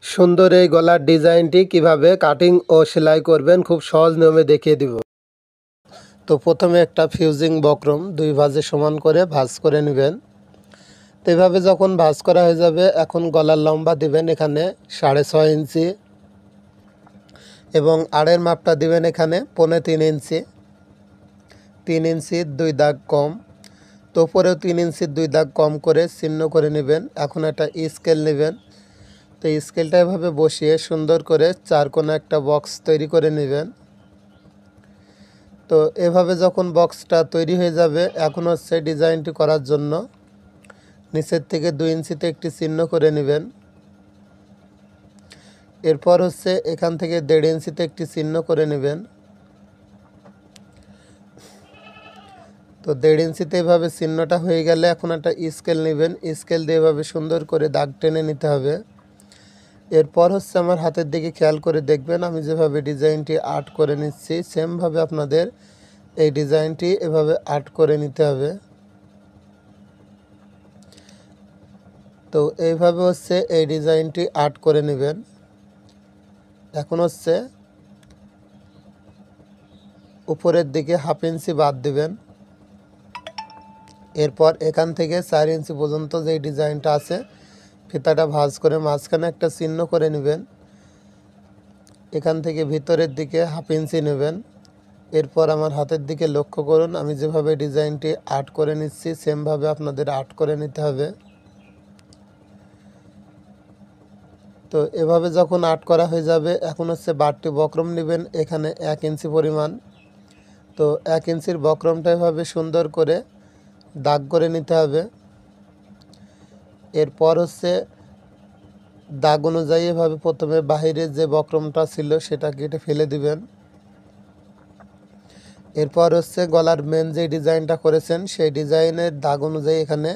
সুন্দর এই গলার ডিজাইনটি কিভাবে কাটিং ও সেলাই করবেন খুব সহজ নিয়মে দেখিয়ে দিব। তো প্রথমে একটা ফিউজিং বক্রম দুই ভাঁজে সমান করে ভাঁজ করে নেবেন। তো এভাবে যখন ভাঁজ করা হয়ে যাবে, এখন গলার লম্বা দিবেন এখানে 6.5 ইঞ্চি এবং আড়ের মাপটা দিবেন এখানে 3.25 ইঞ্চি। 3 ইঞ্চির 2 দাগ কম, তো উপরেও 3 ইঞ্চির 2 দাগ কম করে চিহ্ন করে নেবেন। এখন একটা স্কেল নেবেন, তো স্কেলটা এভাবে বসিয়ে সুন্দর করে চার কোণা একটা বক্স তৈরি করে নেবেন। তো এভাবে যখন বক্সটা তৈরি হয়ে যাবে, এখন হচ্ছে ডিজাইনটি করার জন্য নিচের থেকে 2 ইঞ্চিতে একটি চিহ্ন করে নেবেন। এরপর হচ্ছে এখান থেকে 1.5 ইঞ্চিতে একটি চিহ্ন করে নেবেন। তো 1.5 ইঞ্চিতে এভাবে চিহ্নটা হয়ে গেলে এখন একটা স্কেল নেবেন, স্কেল দিয়ে এভাবে সুন্দর করে দাগ টেনে নিতে হবে। এরপর হচ্ছে আমার হাতের দিকে খেয়াল করে দেখবেন, আমি যেভাবে ডিজাইনটি আর্ট করে নিচ্ছি সেমভাবে আপনাদের এই ডিজাইনটি এভাবে আর্ট করে নিতে হবে। তো এইভাবে হচ্ছে এই ডিজাইনটি আর্ট করে নেবেন। এখন হচ্ছে উপরের দিকে 1/2 ইঞ্চি বাদ দিবেন। এরপর এখান থেকে 4 ইঞ্চি পর্যন্ত যে ডিজাইনটা আছে ফিতাটা ভাঁজ করে মাঝখানে একটা চিহ্ন করে নেবেন। এখান থেকে ভিতরের দিকে 1/2 ইঞ্চি নেবেন। এরপর আমার হাতের দিকে লক্ষ্য করুন, আমি যেভাবে ডিজাইনটি আর্ট করে নিচ্ছি সেমভাবে আপনাদের আর্ট করে নিতে হবে। তো এভাবে যখন আর্ট করা হয়ে যাবে, এখন হচ্ছে বাড়তি বক্রম নেবেন এখানে 1 ইঞ্চি পরিমাণ। তো 1 ইঞ্চির বক্রমটা এভাবে সুন্দর করে দাগ করে নিতে হবে। এরপর হচ্ছে দাগ অনুযায়ী এভাবে প্রথমে বাহিরের যে বক্রমটা ছিল সেটা কেটে ফেলে দিবেন। এরপর হচ্ছে গলার মেন যে ডিজাইনটা করেছেন সেই ডিজাইনের দাগ অনুযায়ী এখানে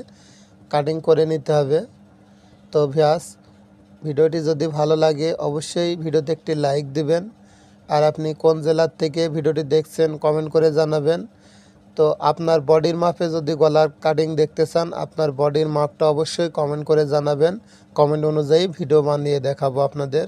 কাটিং করে নিতে হবে। তো ভিউয়ার্স, ভিডিওটি যদি ভালো লাগে অবশ্যই ভিডিওতে একটি লাইক দিবেন। আর আপনি কোন জেলার থেকে ভিডিওটি দেখছেন কমেন্ট করে জানাবেন। তো আপনার বডির মাপে যদি গলার কাটিং দেখতে চান, আপনার বডির মাপটা অবশ্যই কমেন্ট করে জানাবেন। কমেন্ট অনুযায়ী ভিডিও বানিয়ে দেখাবো আপনাদের।